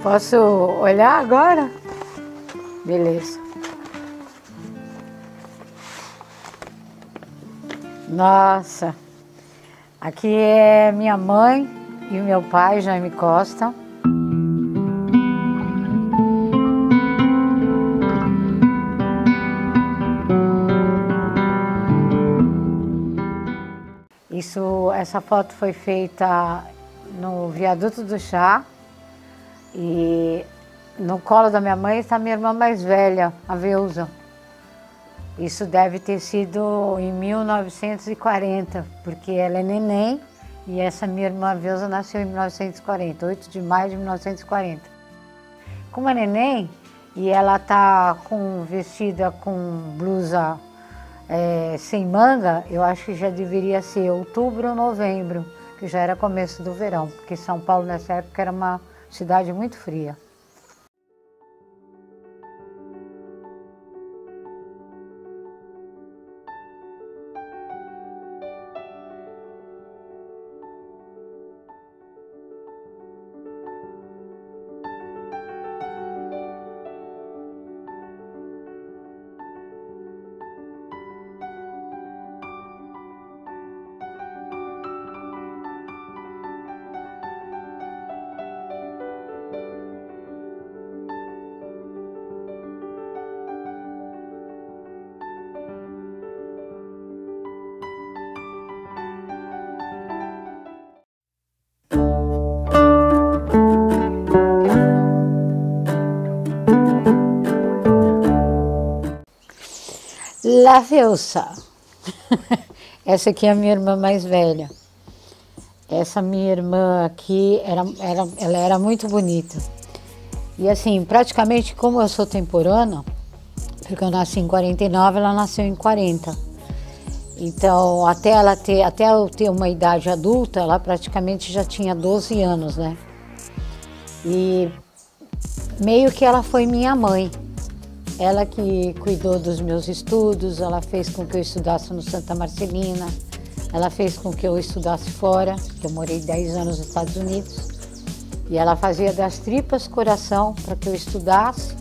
Posso olhar agora? Beleza. Nossa, aqui é minha mãe e o meu pai, Jaime Costa. Essa foto foi feita no Viaduto do Chá e no colo da minha mãe está minha irmã mais velha, a Veusa. Isso deve ter sido em 1940, porque ela é neném e essa minha irmã Veusa nasceu em 1940, 8 de maio de 1940. Como é neném e ela está vestida com blusa sem manga, eu acho que já deveria ser outubro ou novembro, que já era começo do verão, porque São Paulo nessa época era uma cidade muito fria. La Veusa. Essa aqui é a minha irmã mais velha. Essa minha irmã aqui, ela era muito bonita. E assim, praticamente como eu sou temporânea, porque eu nasci em 49, ela nasceu em 40. Então, até eu ter uma idade adulta, ela praticamente já tinha 12 anos, né? E meio que ela foi minha mãe. Ela que cuidou dos meus estudos, ela fez com que eu estudasse no Santa Marcelina, ela fez com que eu estudasse fora, que eu morei 10 anos nos Estados Unidos, e ela fazia das tripas coração para que eu estudasse,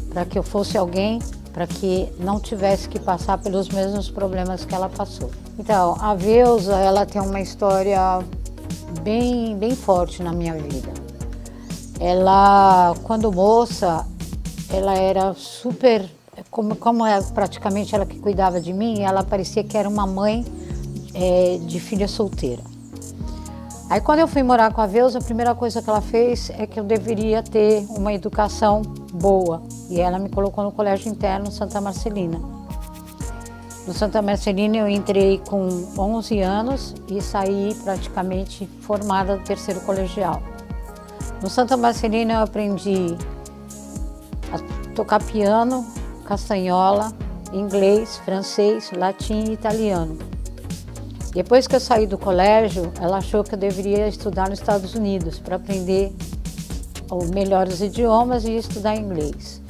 para que eu fosse alguém, para que não tivesse que passar pelos mesmos problemas que ela passou. Então, a Veusa, ela tem uma história bem forte na minha vida. Ela, quando moça, ela era super, como é praticamente ela que cuidava de mim, ela parecia que era uma mãe de filha solteira. Aí quando eu fui morar com a Veusa, a primeira coisa que ela fez é que eu deveria ter uma educação boa. E ela me colocou no colégio interno Santa Marcelina. No Santa Marcelina eu entrei com 11 anos e saí praticamente formada do terceiro colegial. No Santa Marcelina eu aprendi a tocar piano, castanhola, inglês, francês, latim e italiano. Depois que eu saí do colégio, ela achou que eu deveria estudar nos Estados Unidos para aprender os melhores idiomas e estudar inglês.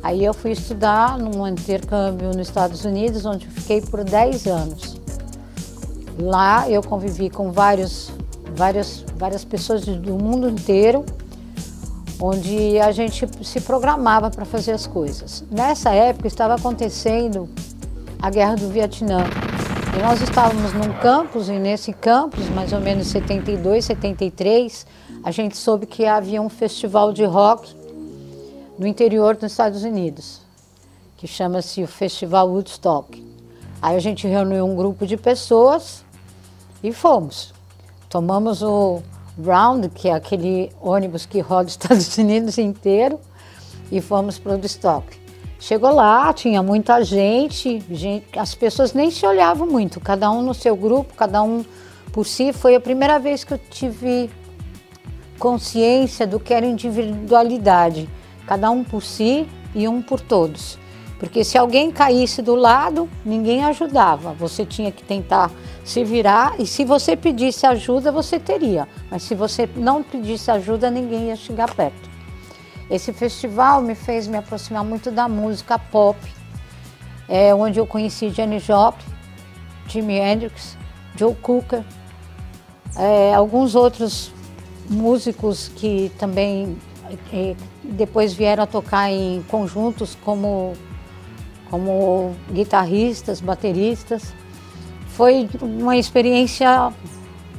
Aí eu fui estudar num intercâmbio nos Estados Unidos, onde eu fiquei por 10 anos. Lá eu convivi com várias pessoas do mundo inteiro, onde a gente se programava para fazer as coisas. Nessa época estava acontecendo a Guerra do Vietnã. E nós estávamos num campus, e nesse campus, mais ou menos 72, 73, a gente soube que havia um festival de rock no interior dos Estados Unidos, que chama-se o Festival Woodstock. Aí a gente reuniu um grupo de pessoas e fomos. Tomamos o Round, que é aquele ônibus que roda os Estados Unidos inteiro, e fomos para o Woodstock. Chegou lá, tinha muita gente, as pessoas nem se olhavam muito, cada um no seu grupo, cada um por si. Foi a primeira vez que eu tive consciência do que era individualidade, cada um por si e um por todos. Porque se alguém caísse do lado, ninguém ajudava, você tinha que tentar se virar, e se você pedisse ajuda, você teria, mas se você não pedisse ajuda, ninguém ia chegar perto. Esse festival me fez me aproximar muito da música pop, onde eu conheci Janis Joplin, Jimi Hendrix, Joe Cocker, Alguns outros músicos que também depois vieram a tocar em conjuntos como guitarristas, bateristas. Foi uma experiência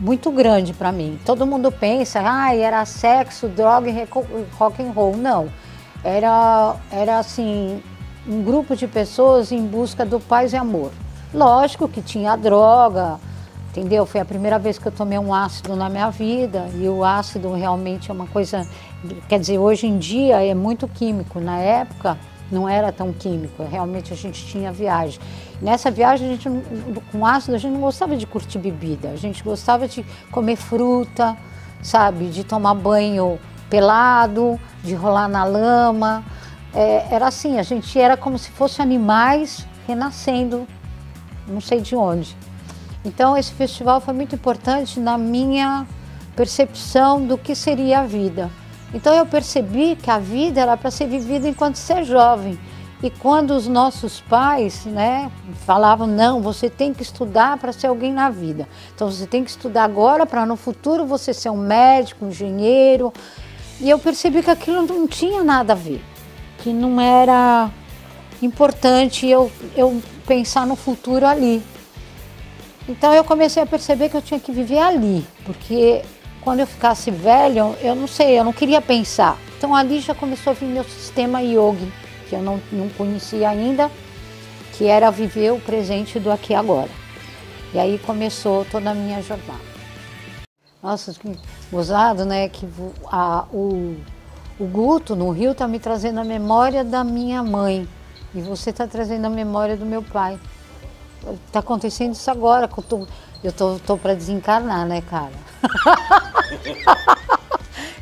muito grande para mim. Todo mundo pensa, era sexo, droga e rock and roll. Não, era assim, um grupo de pessoas em busca do paz e amor. Lógico que tinha droga, entendeu? Foi a primeira vez que eu tomei um ácido na minha vida, e o ácido realmente é uma coisa, quer dizer, hoje em dia é muito químico, na época não era tão químico, realmente a gente tinha viagem. Nessa viagem, com ácido, a gente não gostava de curtir bebida, a gente gostava de comer fruta, sabe, de tomar banho pelado, de rolar na lama. Era assim, a gente era como se fossem animais renascendo, não sei de onde. Então esse festival foi muito importante na minha percepção do que seria a vida. Então eu percebi que a vida era para ser vivida enquanto você é jovem. E quando os nossos pais, falavam, não, você tem que estudar para ser alguém na vida. Então você tem que estudar agora para no futuro você ser um médico, um engenheiro. E eu percebi que aquilo não tinha nada a ver, que não era importante eu pensar no futuro ali. Então eu comecei a perceber que eu tinha que viver ali, porque quando eu ficasse velho, eu não sei, eu não queria pensar. Então ali já começou a vir meu sistema yogi, que eu não conhecia ainda, que era viver o presente do aqui e agora. E aí começou toda a minha jornada. Nossa, que gozado, né? Que o Guto no Rio está me trazendo a memória da minha mãe, e você está trazendo a memória do meu pai. Tá acontecendo isso agora, que eu tô para desencarnar, né, cara?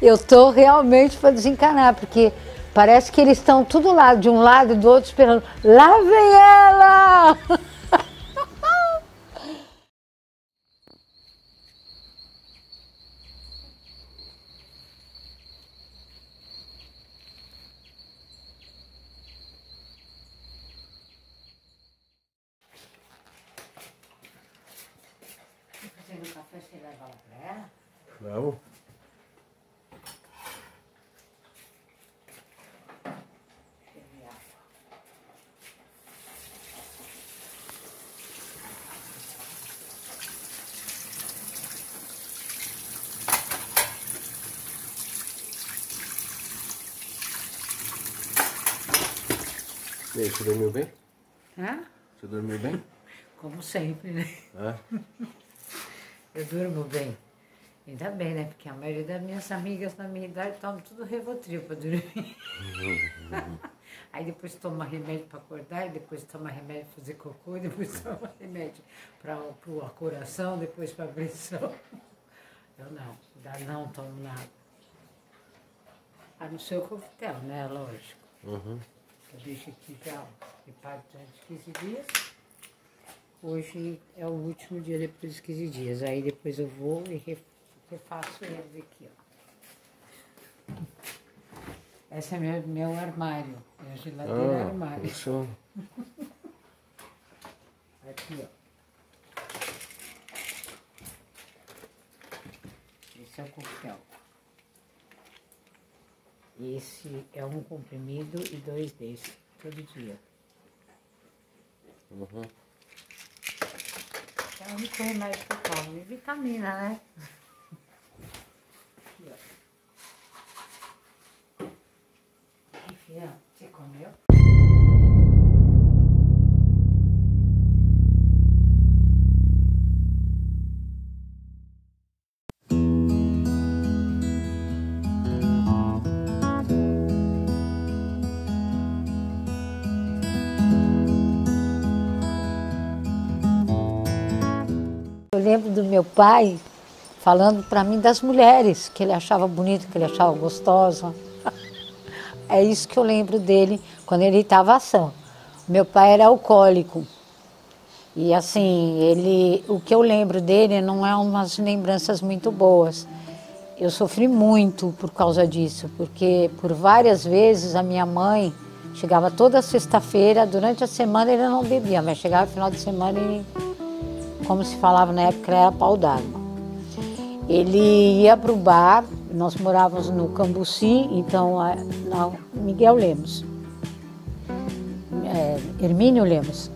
Eu tô realmente para desencarnar, porque parece que eles estão tudo lá, de um lado e do outro, esperando. Lá vem ela! No café você leva ela pra ela? Vamos. E aí, você dormiu bem? Hã? Você dormiu bem? Como sempre, né? Eu durmo bem. Ainda bem, né? Porque a maioria das minhas amigas da minha idade tomam tudo Rivotril para dormir. Aí depois toma remédio para acordar, e depois toma remédio para fazer cocô, e depois toma remédio para o coração, depois para a pressão. Eu não tomo nada. A não ser o coquetel, né? Lógico. Eu deixo aqui já preparado durante 15 dias. Hoje é o último dia depois dos 15 dias. Aí depois eu vou e refaço eles aqui, ó. Esse é meu armário. Minha geladeira armário. Isso. Aqui, ó. Esse é o coquetel. Esse é um comprimido e 2 desses, todo dia. É o único remédio que eu tomo. E vitamina, né? Aqui, ó. Enfim, você comeu? Eu lembro do meu pai falando para mim das mulheres, que ele achava bonita, que ele achava gostosa. É isso que eu lembro dele quando ele estava ação. Meu pai era alcoólico. E assim, o que eu lembro dele não é umas lembranças muito boas. Eu sofri muito por causa disso, porque por várias vezes a minha mãe chegava toda sexta-feira, durante a semana ele não bebia, mas chegava no final de semana e, como se falava na época, era pau d'água. Ele ia para o bar, nós morávamos no Cambuci, então na Miguel Lemos, Hermínio Lemos,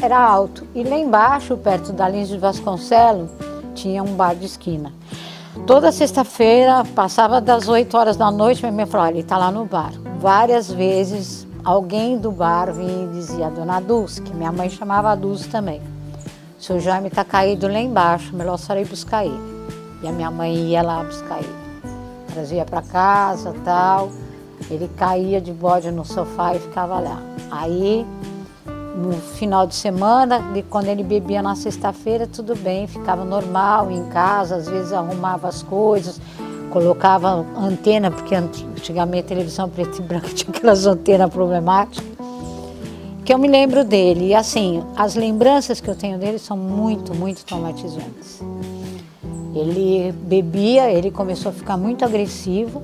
era alto. E lá embaixo, perto da Lins de Vasconcelos, tinha um bar de esquina. Toda sexta-feira, passava das 8 horas da noite, minha mãe falou, olha, ele está lá no bar. Várias vezes, alguém do bar vinha e dizia, Dona Dulce, que minha mãe chamava a Dulce também. O seu Jaime está caído lá embaixo, melhor só ir buscar ele. E a minha mãe ia lá buscar ele. Trazia para casa e tal. Ele caía de bode no sofá e ficava lá. Aí, no final de semana, quando ele bebia na sexta-feira, tudo bem, ficava normal em casa, às vezes arrumava as coisas, colocava antena, porque antigamente a televisão preta e branca tinha aquelas antenas problemáticas. Que eu me lembro dele, e assim, as lembranças que eu tenho dele são muito, muito traumatizantes. Ele bebia, ele começou a ficar muito agressivo,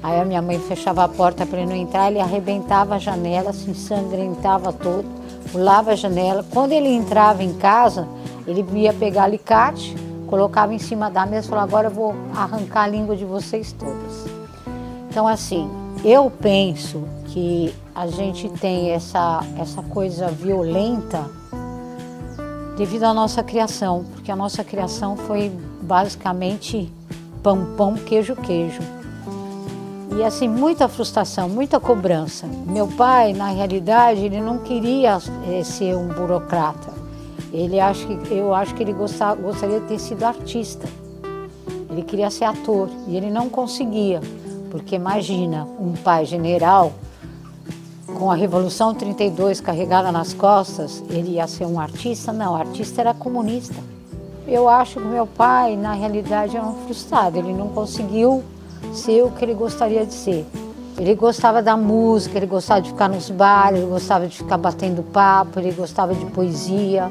aí a minha mãe fechava a porta para ele não entrar, ele arrebentava a janela, se ensanguentava todo, pulava a janela. Quando ele entrava em casa, ele ia pegar alicate, colocava em cima da mesa e falava, agora eu vou arrancar a língua de vocês todas. Então assim, eu penso que a gente tem essa coisa violenta devido à nossa criação, porque a nossa criação foi basicamente pão, pão, queijo, queijo. E assim, muita frustração, muita cobrança. Meu pai, na realidade, ele não queria ser um burocrata. Eu acho que ele gostaria de ter sido artista. Ele queria ser ator e ele não conseguia, porque imagina um pai general com a Revolução 32 carregada nas costas, ele ia ser um artista? Não, o artista era comunista. Eu acho que meu pai, na realidade, era um frustrado. Ele não conseguiu ser o que ele gostaria de ser. Ele gostava da música, ele gostava de ficar nos bares, ele gostava de ficar batendo papo, ele gostava de poesia.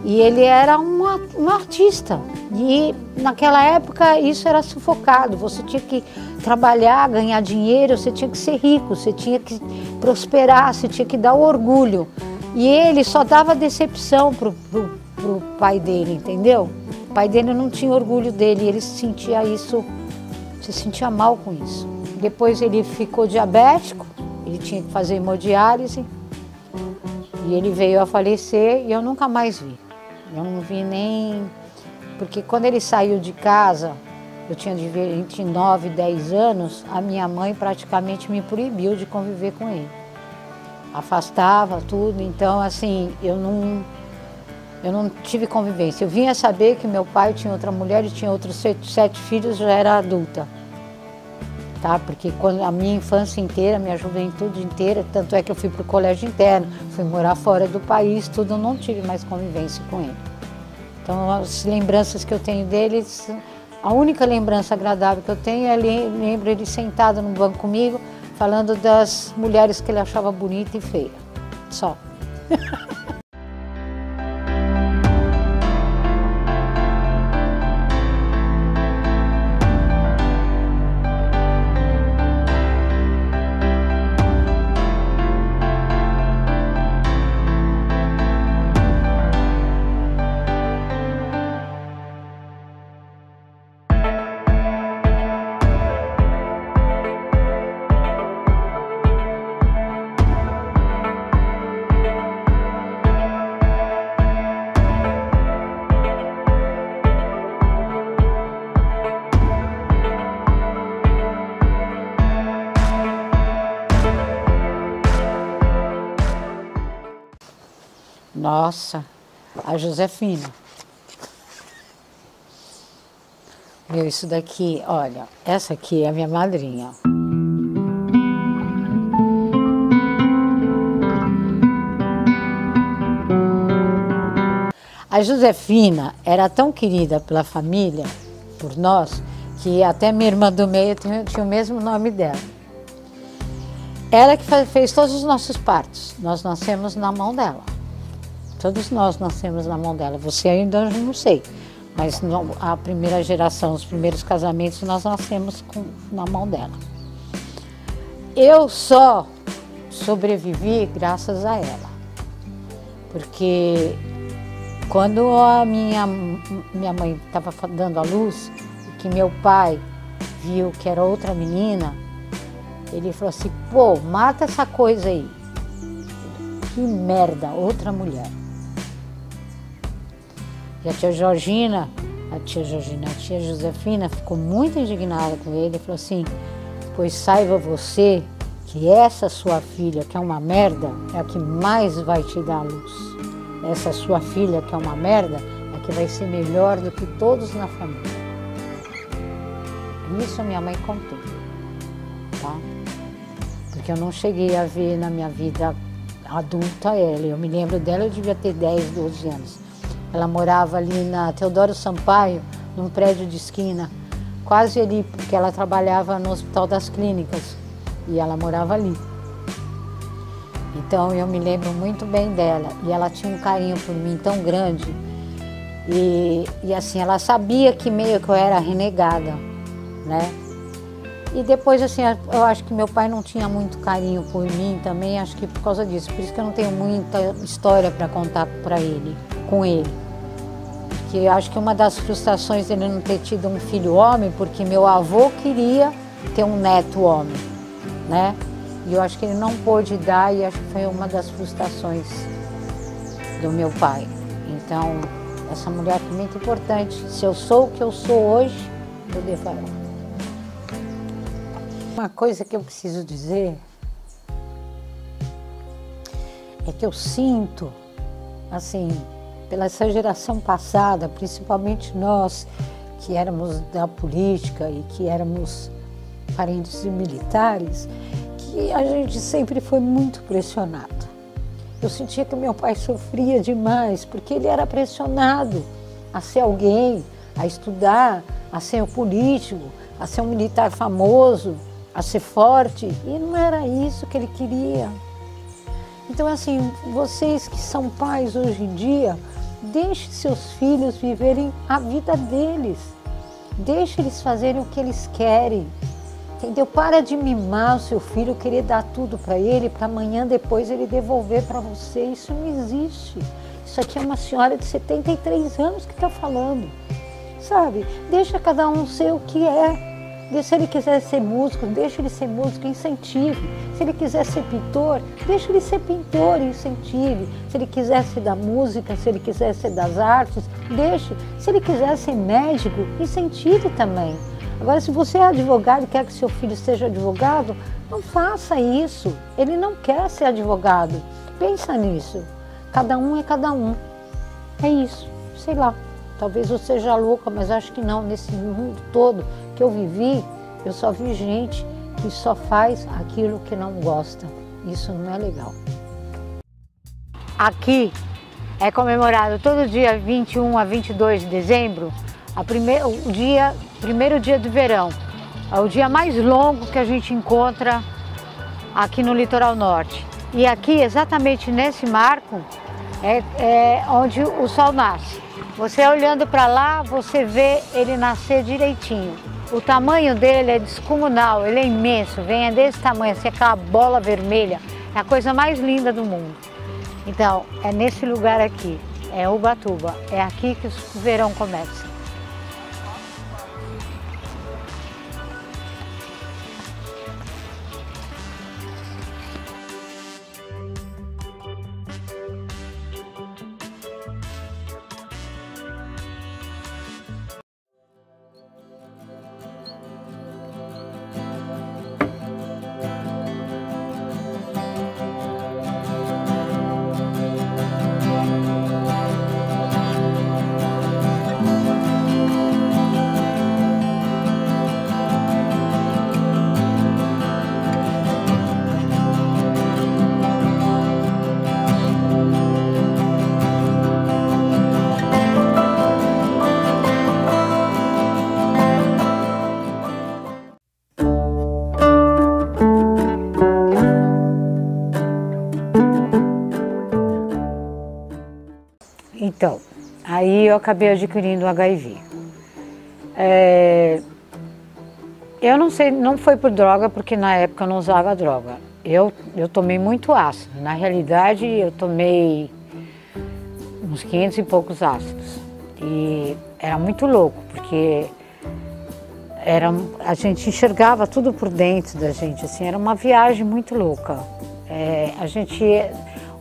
E ele era um artista. E naquela época isso era sufocado. Você tinha que trabalhar, ganhar dinheiro, você tinha que ser rico, você tinha que prosperar, você tinha que dar orgulho. E ele só dava decepção pro pai dele, entendeu? O pai dele não tinha orgulho dele, ele sentia isso, se sentia mal com isso. Depois ele ficou diabético, ele tinha que fazer hemodiálise e ele veio a falecer e eu nunca mais vi. Eu não vi nem... Porque quando ele saiu de casa, eu tinha de 29, 10 anos, a minha mãe praticamente me proibiu de conviver com ele. Afastava tudo, então assim, eu não tive convivência. Eu vinha saber que meu pai tinha outra mulher e tinha outros 7 filhos, já era adulta. Tá? Porque quando a minha infância inteira, minha juventude inteira, tanto é que eu fui para o colégio interno, fui morar fora do país, tudo, eu não tive mais convivência com ele. Então as lembranças que eu tenho deles, a única lembrança agradável que eu tenho é lembro ele sentado no banco comigo, falando das mulheres que ele achava bonita e feia. Só. Nossa, a Josefina. Meu, isso daqui, olha, essa aqui é a minha madrinha. A Josefina era tão querida pela família, por nós, que até minha irmã do meio tinha o mesmo nome dela. Ela que fez todos os nossos partos, nós nascemos na mão dela. Todos nós nascemos na mão dela. Você ainda não sei, mas a primeira geração, os primeiros casamentos, nós nascemos na mão dela. Eu só sobrevivi graças a ela, porque quando a minha mãe estava dando a luz, que meu pai viu que era outra menina, ele falou assim, pô, mata essa coisa aí. Que merda, outra mulher. E a tia Josefina ficou muito indignada com ele e falou assim, pois saiba você que essa sua filha, que é uma merda, é a que mais vai te dar a luz. Essa sua filha, que é uma merda, é a que vai ser melhor do que todos na família. Isso a minha mãe contou, tá? Porque eu não cheguei a ver na minha vida adulta ela. Eu me lembro dela, eu devia ter 10, 12 anos. Ela morava ali na Teodoro Sampaio, num prédio de esquina, quase ali, porque ela trabalhava no Hospital das Clínicas e ela morava ali. Então eu me lembro muito bem dela e ela tinha um carinho por mim tão grande e assim, ela sabia que meio que eu era renegada, né? E depois, assim, eu acho que meu pai não tinha muito carinho por mim também, acho que por causa disso. Por isso que eu não tenho muita história para contar com ele. Porque eu acho que uma das frustrações dele não ter tido um filho homem, porque meu avô queria ter um neto homem, né? E eu acho que ele não pôde dar e acho que foi uma das frustrações do meu pai. Então, essa mulher foi muito importante. Se eu sou o que eu sou hoje, eu devo a ela. Uma coisa que eu preciso dizer é que eu sinto, assim, pela essa geração passada, principalmente nós que éramos da política e que éramos parentes de militares, que a gente sempre foi muito pressionado. Eu sentia que meu pai sofria demais, porque ele era pressionado a ser alguém, a estudar, a ser um político, a ser um militar famoso, a ser forte, e não era isso que ele queria. Então, assim, vocês que são pais hoje em dia, deixe seus filhos viverem a vida deles, deixe eles fazerem o que eles querem, entendeu? Para de mimar o seu filho, querer dar tudo para ele, para amanhã depois ele devolver para você. Isso não existe. Isso aqui é uma senhora de 73 anos que está falando, sabe? Deixa cada um ser o que é. Se ele quiser ser músico, deixa ele ser músico, incentive. Se ele quiser ser pintor, deixa ele ser pintor, incentive. Se ele quiser ser da música, se ele quiser ser das artes, deixe. Se ele quiser ser médico, incentive também. Agora, se você é advogado e quer que seu filho seja advogado, não faça isso. Ele não quer ser advogado. Pensa nisso. Cada um é cada um. É isso. Sei lá. Talvez eu seja louca, mas acho que não. Nesse mundo todo que eu vivi, eu só vi gente que só faz aquilo que não gosta. Isso não é legal. Aqui é comemorado todo dia 21 a 22 de dezembro, primeiro dia do verão. É o dia mais longo que a gente encontra aqui no litoral norte. E aqui, exatamente nesse marco, é onde o sol nasce. Você olhando para lá, você vê ele nascer direitinho. O tamanho dele é descomunal, ele é imenso, vem desse tamanho, assim, aquela bola vermelha, é a coisa mais linda do mundo. Então, é nesse lugar aqui, é Ubatuba, é aqui que o verão começa. Então, aí eu acabei adquirindo o HIV. Eu não sei, não foi por droga, porque na época eu não usava droga. Eu tomei muito ácido. Na realidade, eu tomei uns 500 e poucos ácidos. E era muito louco, porque a gente enxergava tudo por dentro da gente, assim, era uma viagem muito louca.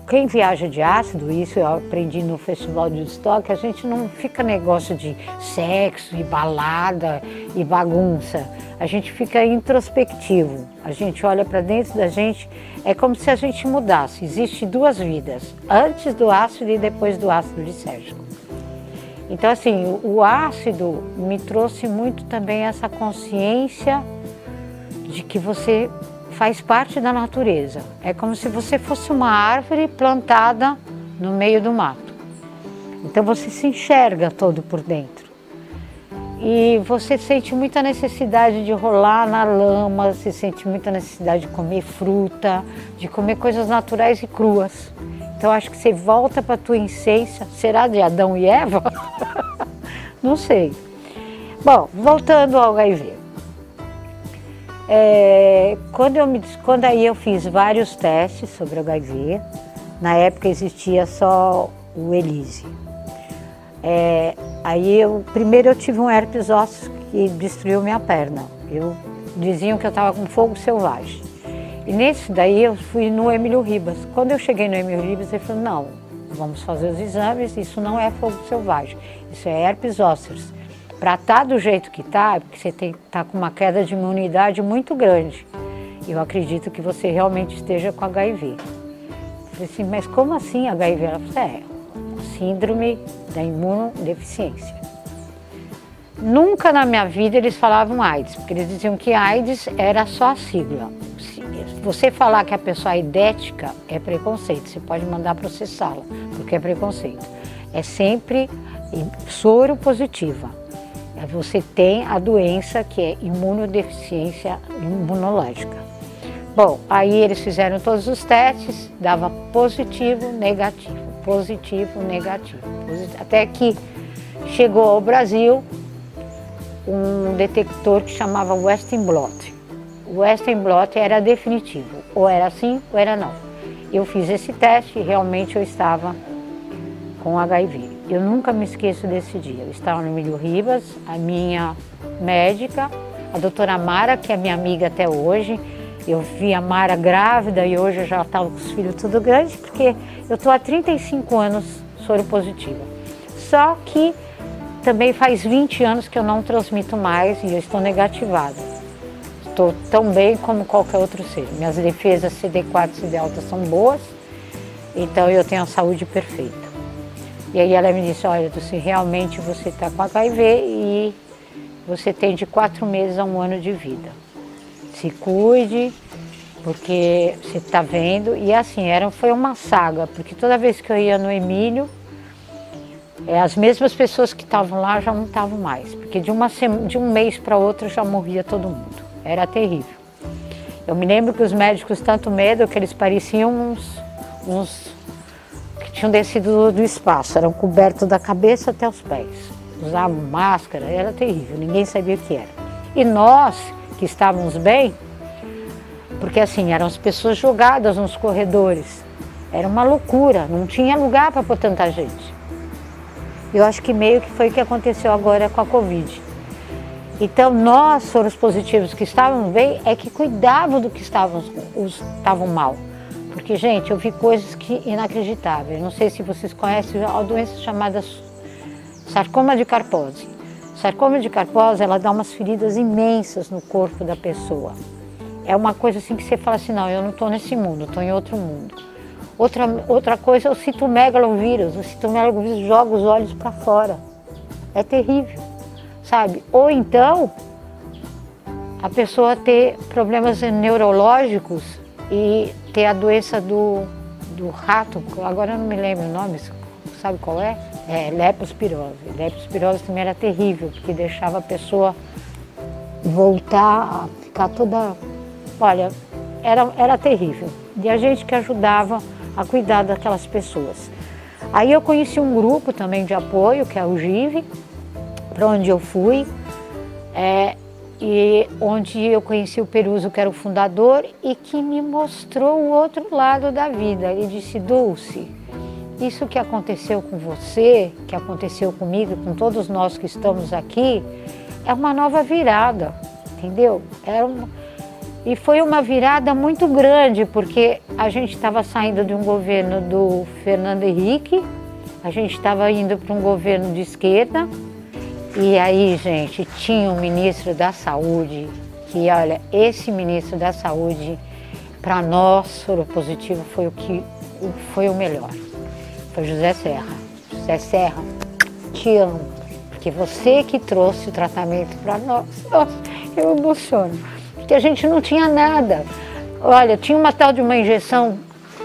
Quem viaja de ácido, isso eu aprendi no Festival de Woodstock, a gente não fica negócio de sexo e balada e bagunça. A gente fica introspectivo, a gente olha para dentro da gente, é como se a gente mudasse. Existem duas vidas, antes do ácido e depois do ácido lisérgico. Então, assim, o ácido me trouxe muito também essa consciência de que você faz parte da natureza. É como se você fosse uma árvore plantada no meio do mato. Então você se enxerga todo por dentro. E você sente muita necessidade de rolar na lama, você sente muita necessidade de comer fruta, de comer coisas naturais e cruas. Então acho que você volta para a tua essência. Será de Adão e Eva? Não sei. Bom, voltando ao HIV. Quando aí eu fiz vários testes sobre o HIV, na época existia só o ELISE. Primeiro eu tive um herpes zoster que destruiu minha perna. Diziam que eu estava com fogo selvagem. E nesse daí eu fui no Emílio Ribas. Quando eu cheguei no Emílio Ribas, ele falou, não, vamos fazer os exames, isso não é fogo selvagem, isso é herpes zoster. Para estar do jeito que está, é porque você está com uma queda de imunidade muito grande. Eu acredito que você realmente esteja com HIV. Eu falei assim, mas como assim HIV? Ela falou, síndrome da imunodeficiência. Nunca na minha vida eles falavam AIDS, porque eles diziam que AIDS era só a sigla. Se você falar que a pessoa é idética, é preconceito, você pode mandar processá-la, porque é preconceito. É sempre soro positiva. Você tem a doença que é imunodeficiência imunológica. Bom, aí eles fizeram todos os testes, dava positivo, negativo, positivo, negativo. Até que chegou ao Brasil um detector que chamava Western blot. O Western blot era definitivo, ou era sim ou era não. Eu fiz esse teste e realmente eu estava com HIV. Eu nunca me esqueço desse dia. Eu estava no Emílio Ribas, a minha médica, a doutora Mara, que é minha amiga até hoje. Eu vi a Mara grávida e hoje eu já estava com os filhos tudo grandes, porque eu estou há 35 anos soro positiva. Só que também faz 20 anos que eu não transmito mais e eu estou negativada. Estou tão bem como qualquer outro ser. Minhas defesas CD4 e CD alta são boas, então eu tenho a saúde perfeita. E aí ela me disse, olha, Dulce, realmente você está com HIV e você tem de 4 meses a 1 ano de vida. Se cuide, porque você está vendo. E assim, foi uma saga, porque toda vez que eu ia no Emílio, as mesmas pessoas que estavam lá já não estavam mais. Porque de um mês para outro já morria todo mundo. Era terrível. Eu me lembro que os médicos, tanto medo, que eles pareciam uns tinham descido do espaço, eram cobertos da cabeça até os pés. Usavam máscara, era terrível, ninguém sabia o que era. E nós, que estávamos bem, porque assim, eram as pessoas jogadas nos corredores, era uma loucura, não tinha lugar para pôr tanta gente. Eu acho que meio que foi o que aconteceu agora com a Covid. Então nós, soros positivos que estávamos bem, é que cuidavam do que estavam mal. Porque, gente, eu vi coisas que inacreditáveis. Não sei se vocês conhecem a doença chamada sarcoma de Kaposi. Sarcoma de Kaposi, ela dá umas feridas imensas no corpo da pessoa. É uma coisa assim que você fala assim, não, eu não estou nesse mundo, estou em outro mundo. Outra coisa é o citomegalovírus. O citomegalovírus joga os olhos para fora. É terrível, sabe? Ou então, a pessoa ter problemas neurológicos e ter a doença do rato, agora eu não me lembro o nome, sabe qual é? É leptospirose. Leptospirose também era terrível, porque deixava a pessoa voltar a ficar toda... Olha, era terrível. E a gente que ajudava a cuidar daquelas pessoas. Aí eu conheci um grupo também de apoio, que é o GIV, para onde eu fui. E onde eu conheci o Peruso, que era o fundador, e que me mostrou o outro lado da vida. Ele disse, Dulce, isso que aconteceu com você, que aconteceu comigo, com todos nós que estamos aqui, é uma nova virada, entendeu? E foi uma virada muito grande, porque a gente estava saindo de um governo do Fernando Henrique, a gente estava indo para um governo de esquerda, e aí, gente, tinha um ministro da Saúde, que, olha, esse ministro da Saúde, para nós, soropositivo, foi o melhor. Foi José Serra. José Serra, te amo, porque você que trouxe o tratamento para nós. Nossa, eu emociono, porque a gente não tinha nada. Olha, tinha uma tal de uma injeção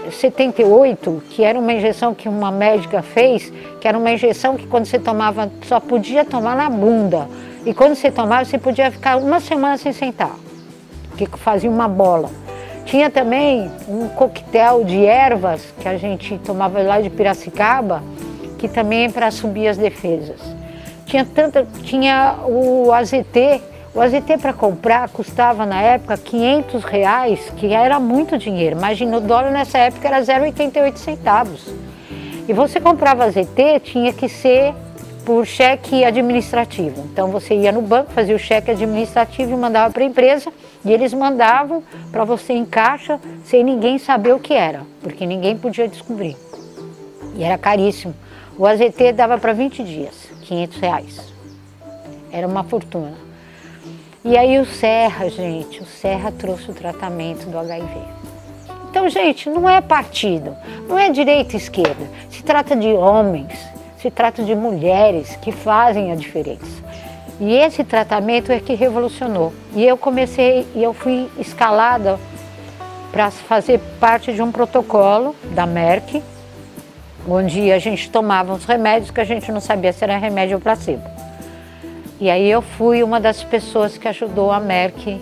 78, que era uma injeção que uma médica fez, que era uma injeção que quando você tomava, só podia tomar na bunda. E quando você tomava, você podia ficar uma semana sem sentar, que fazia uma bola. Tinha também um coquetel de ervas que a gente tomava lá de Piracicaba, que também é para subir as defesas. Tinha o AZT. O AZT para comprar custava na época R$500, que era muito dinheiro. Imagina, o dólar nessa época era 0,88 centavos. E você comprava AZT, tinha que ser por cheque administrativo. Então você ia no banco, fazia o cheque administrativo e mandava para a empresa, e eles mandavam para você em caixa sem ninguém saber o que era, porque ninguém podia descobrir. E era caríssimo. O AZT dava para 20 dias, R$500. Era uma fortuna. E aí o Serra, gente, o Serra trouxe o tratamento do HIV. Então, gente, não é partido, não é direita e esquerda. Se trata de homens, se trata de mulheres que fazem a diferença. E esse tratamento é que revolucionou. E eu fui escalada para fazer parte de um protocolo da Merck, onde a gente tomava uns remédios que a gente não sabia se era remédio ou placebo. E aí eu fui uma das pessoas que ajudou a Merck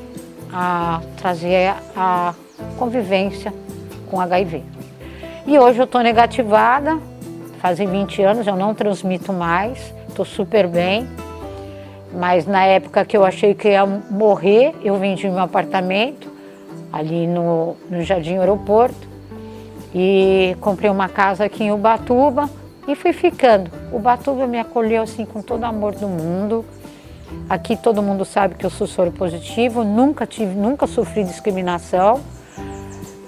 a trazer a convivência com HIV. E hoje eu estou negativada, fazem 20 anos, eu não transmito mais, estou super bem. Mas na época que eu achei que ia morrer, eu vendi meu apartamento ali no Jardim Aeroporto e comprei uma casa aqui em Ubatuba e fui ficando. Ubatuba me acolheu assim com todo o amor do mundo. Aqui todo mundo sabe que eu sou soropositivo, nunca sofri discriminação.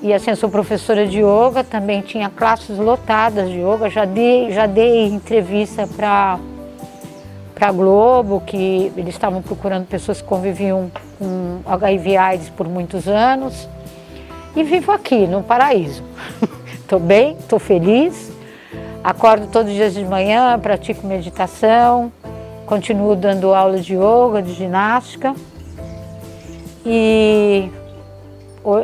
E assim, eu sou professora de yoga, também tinha classes lotadas de yoga, já dei entrevista para a Globo, que eles estavam procurando pessoas que conviviam com HIV/AIDS por muitos anos. E vivo aqui, no paraíso. Estou bem, estou feliz, acordo todos os dias de manhã, pratico meditação, continuo dando aula de yoga, de ginástica. E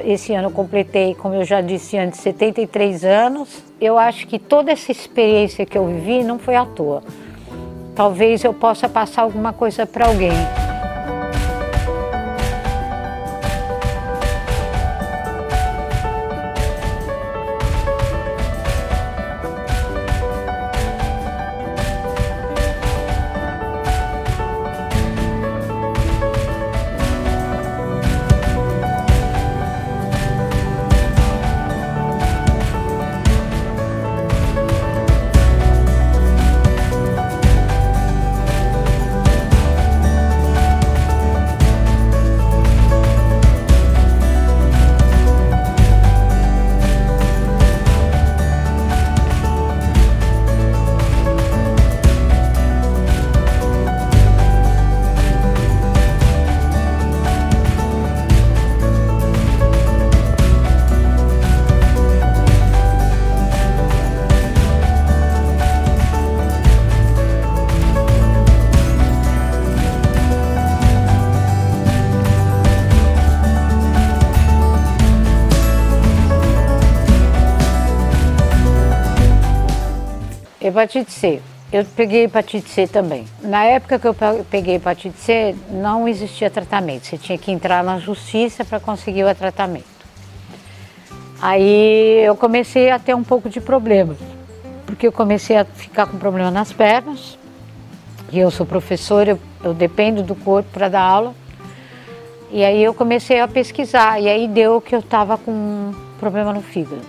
esse ano eu completei, como eu já disse antes, 73 anos. Eu acho que toda essa experiência que eu vivi não foi à toa. Talvez eu possa passar alguma coisa para alguém. Hepatite C. Eu peguei hepatite C também. Na época que eu peguei hepatite C, não existia tratamento. Você tinha que entrar na justiça para conseguir o tratamento. Aí eu comecei a ter um pouco de problema, porque eu comecei a ficar com problema nas pernas. E eu sou professora, eu dependo do corpo para dar aula. E aí eu comecei a pesquisar, e aí deu que eu estava com um problema no fígado.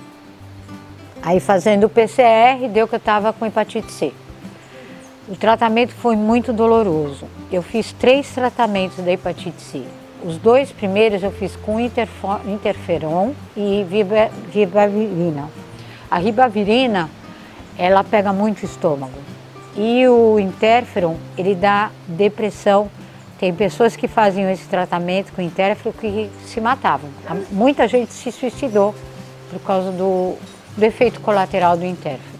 Aí fazendo o PCR, deu que eu estava com hepatite C. O tratamento foi muito doloroso. Eu fiz 3 tratamentos da hepatite C. Os 2 primeiros eu fiz com interferon e ribavirina. A ribavirina, ela pega muito o estômago. E o interferon, ele dá depressão. Tem pessoas que faziam esse tratamento com interferon que se matavam. Muita gente se suicidou por causa do efeito colateral do interferon.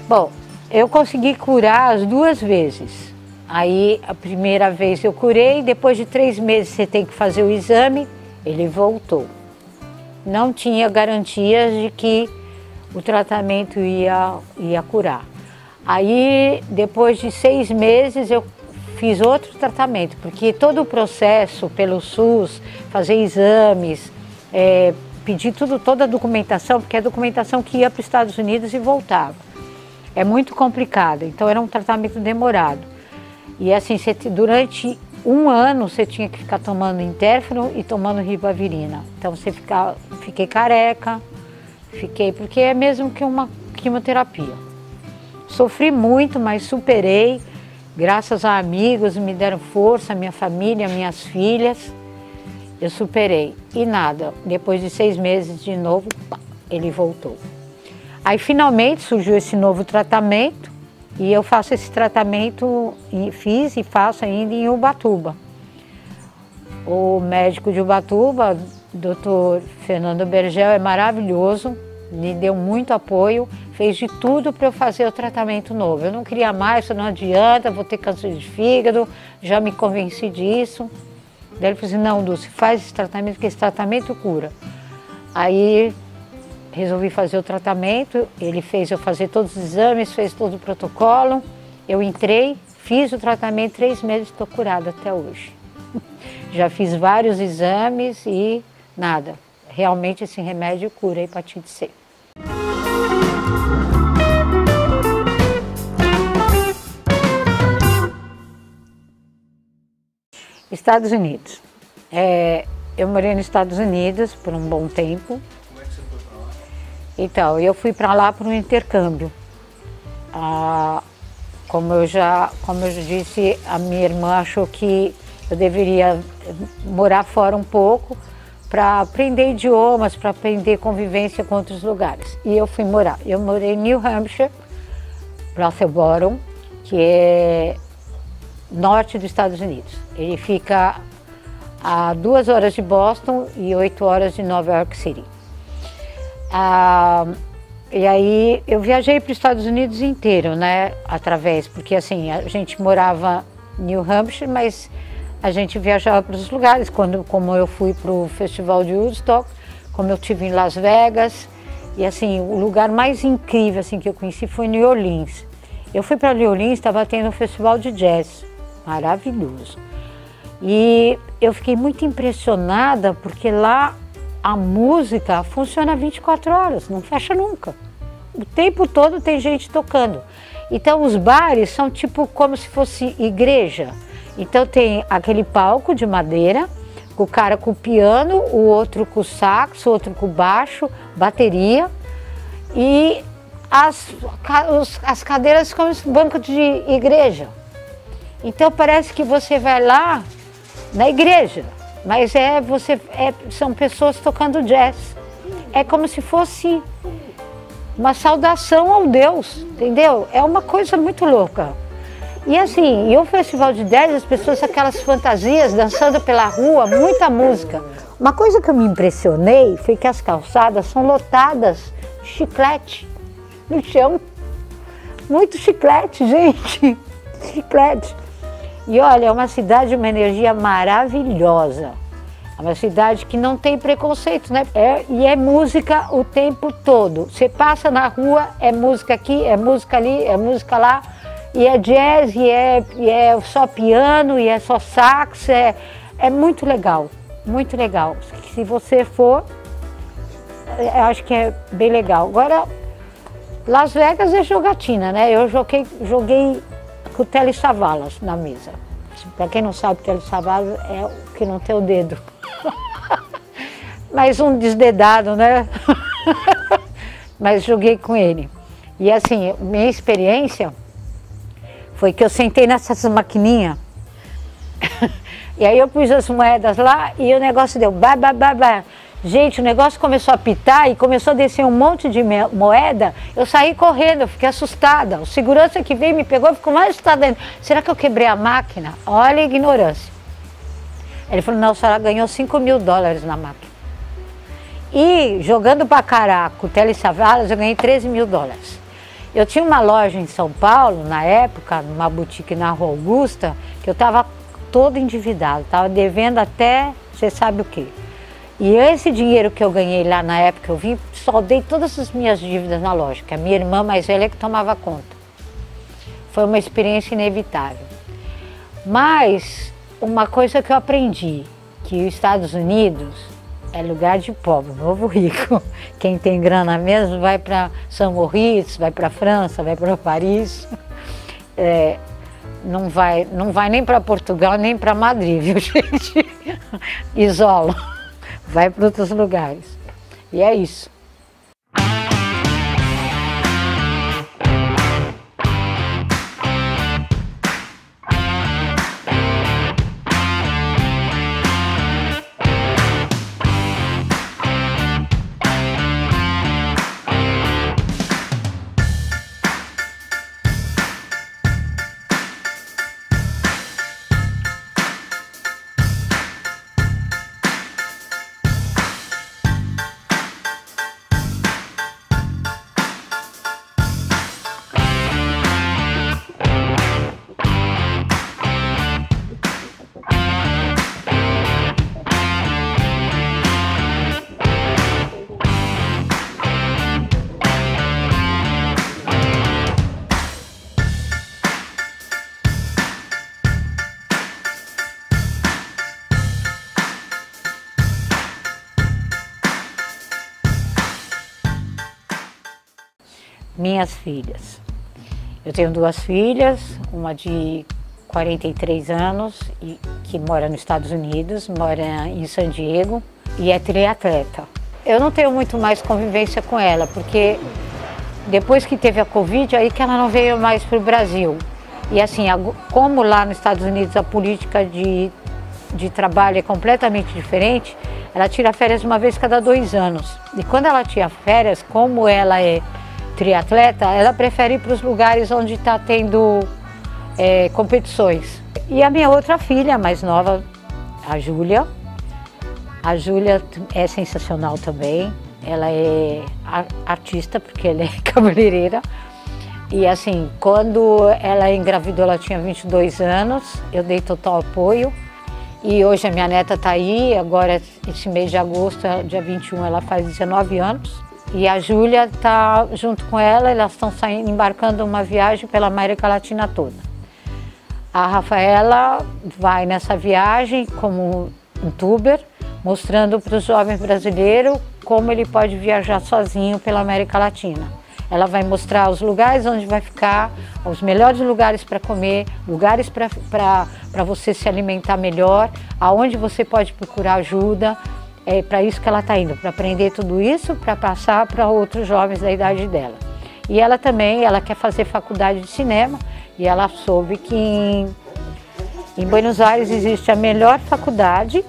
Bom, eu consegui curar as 2 vezes. Aí a primeira vez eu curei, depois de 3 meses você tem que fazer o exame, ele voltou. Não tinha garantias de que o tratamento ia curar. Aí depois de 6 meses eu fiz outro tratamento, porque todo o processo pelo SUS, fazer exames, pedir toda a documentação, porque é a documentação que ia para os Estados Unidos e voltava. É muito complicado, então era um tratamento demorado. E assim, durante 1 ano você tinha que ficar tomando interferon e tomando ribavirina. Então fiquei careca, porque é mesmo que uma quimioterapia. Sofri muito, mas superei, graças a amigos, me deram força, minha família, minhas filhas, eu superei. E nada, depois de 6 meses de novo, ele voltou. Aí finalmente surgiu esse novo tratamento e eu faço esse tratamento, fiz e faço ainda em Ubatuba. O médico de Ubatuba, Dr. Fernando Bergel, é maravilhoso, me deu muito apoio, fez de tudo para eu fazer o tratamento novo. Eu não queria mais, isso não adianta, vou ter câncer de fígado, já me convenci disso. Daí ele falou assim, não, Dulce, faz esse tratamento, porque esse tratamento cura. Aí resolvi fazer o tratamento, ele fez eu fazer todos os exames, fez todo o protocolo, eu entrei, fiz o tratamento, 3 meses, estou curada até hoje. Já fiz vários exames e nada, realmente esse remédio cura a hepatite C. Estados Unidos. Eu morei nos Estados Unidos por um bom tempo. Como é que você foi para lá? Então, eu fui para lá por um intercâmbio. Como eu já disse, a minha irmã achou que eu deveria morar fora um pouco para aprender idiomas, para aprender convivência com outros lugares. E eu fui morar. Eu morei em New Hampshire, Brattleboro, que é norte dos Estados Unidos. Ele fica a 2 horas de Boston e 8 horas de Nova York City. E aí eu viajei para os Estados Unidos inteiro, né, porque assim, a gente morava em New Hampshire, mas a gente viajava para os lugares, como eu fui para o Festival de Woodstock, como eu estive em Las Vegas, e assim, o lugar mais incrível assim, que eu conheci foi New Orleans. Eu fui para New Orleans, estava tendo um festival de jazz, maravilhoso. E eu fiquei muito impressionada, porque lá a música funciona 24 horas, não fecha nunca. O tempo todo tem gente tocando. Então os bares são tipo como se fosse igreja. Então tem aquele palco de madeira, o cara com o piano, o outro com o sax, o outro com o baixo, bateria. E as cadeiras como banco de igreja. Então parece que você vai lá na igreja, mas são pessoas tocando jazz. É como se fosse uma saudação ao Deus, entendeu? É uma coisa muito louca. E assim, e o festival de jazz, as pessoas aquelas fantasias, dançando pela rua, muita música. Uma coisa que eu me impressionei foi que as calçadas são lotadas de chiclete no chão. Muito chiclete, gente, chiclete. E olha, é uma cidade, uma energia maravilhosa. É uma cidade que não tem preconceito, né? E é música o tempo todo. Você passa na rua, é música aqui, é música ali, é música lá. E é jazz, e é só piano, e é só sax. É muito legal, muito legal. Se você for, eu acho que é bem legal. Agora, Las Vegas é jogatina, né? Eu joguei com o Telly Savalas na mesa. Para quem não sabe, o Telly Savalas é o que não tem o dedo. Mais um desdedado, né? mas joguei com ele. E assim, minha experiência foi que eu sentei nessas maquininhas e aí eu pus as moedas lá e o negócio deu bah, bah, bah, bah. Gente, o negócio começou a apitar e começou a descer um monte de moeda. Eu saí correndo, eu fiquei assustada. O segurança que veio me pegou e ficou mais assustado. Será que eu quebrei a máquina? Olha a ignorância. Ele falou, não, a senhora ganhou $5.000 na máquina. E jogando baccarat com telesavalas, eu ganhei $13.000. Eu tinha uma loja em São Paulo, na época, numa boutique na Rua Augusta, que eu estava todo endividado, estava devendo até você sabe o quê. E esse dinheiro que eu ganhei lá na época, eu vim, soldei todas as minhas dívidas na loja, que a minha irmã mais velha que tomava conta. Foi uma experiência inevitável. Mas uma coisa que eu aprendi, que os Estados Unidos é lugar de pobre, novo rico. Quem tem grana mesmo vai para São Moritz, vai para França, vai para Paris. Não vai nem para Portugal, nem para Madrid, viu, gente? Isola. Vai para outros lugares. E é isso. Minhas filhas. Eu tenho duas filhas, uma de 43 anos, que mora nos Estados Unidos, mora em San Diego e é triatleta. Eu não tenho muito mais convivência com ela, porque depois que teve a Covid, aí que ela não veio mais para o Brasil. E assim, como lá nos Estados Unidos a política de trabalho é completamente diferente, ela tira férias uma vez cada 2 anos. E quando ela tira férias, como ela é triatleta, ela prefere ir para os lugares onde está tendo competições. E a minha outra filha, mais nova, a Júlia é sensacional também. Ela é artista, porque ela é cabeleireira. E assim, quando ela engravidou, ela tinha 22 anos, eu dei total apoio. E hoje a minha neta está aí, agora esse mês de agosto, dia 21, ela faz 19 anos. E a Júlia está junto com ela, elas estão embarcando uma viagem pela América Latina toda. A Rafaela vai nessa viagem como um tuber, mostrando para o jovem brasileiro como ele pode viajar sozinho pela América Latina. Ela vai mostrar os lugares onde vai ficar, os melhores lugares para comer, lugares para você se alimentar melhor, aonde você pode procurar ajuda. É para isso que ela está indo, para aprender tudo isso, para passar para outros jovens da idade dela. E ela também, ela quer fazer faculdade de cinema e ela soube que em Buenos Aires existe a melhor faculdade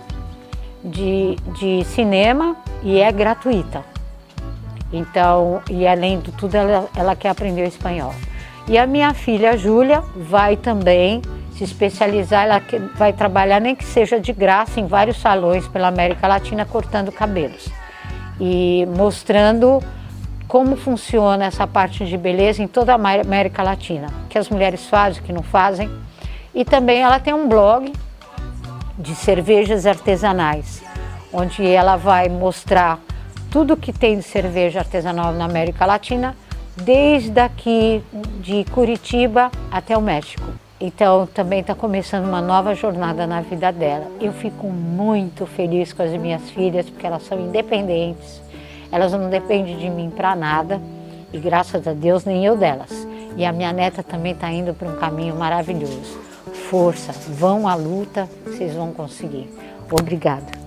de cinema e é gratuita. Então, e além de tudo, ela quer aprender o espanhol. E a minha filha, Júlia, vai também se especializar, ela vai trabalhar nem que seja de graça em vários salões pela América Latina cortando cabelos e mostrando como funciona essa parte de beleza em toda a América Latina, que as mulheres fazem, que não fazem. E também ela tem um blog de cervejas artesanais, onde ela vai mostrar tudo que tem de cerveja artesanal na América Latina, desde aqui de Curitiba até o México. Então também está começando uma nova jornada na vida dela. Eu fico muito feliz com as minhas filhas, porque elas são independentes, elas não dependem de mim para nada, e graças a Deus nem eu delas. E a minha neta também está indo para um caminho maravilhoso. Força, vão à luta, vocês vão conseguir. Obrigada.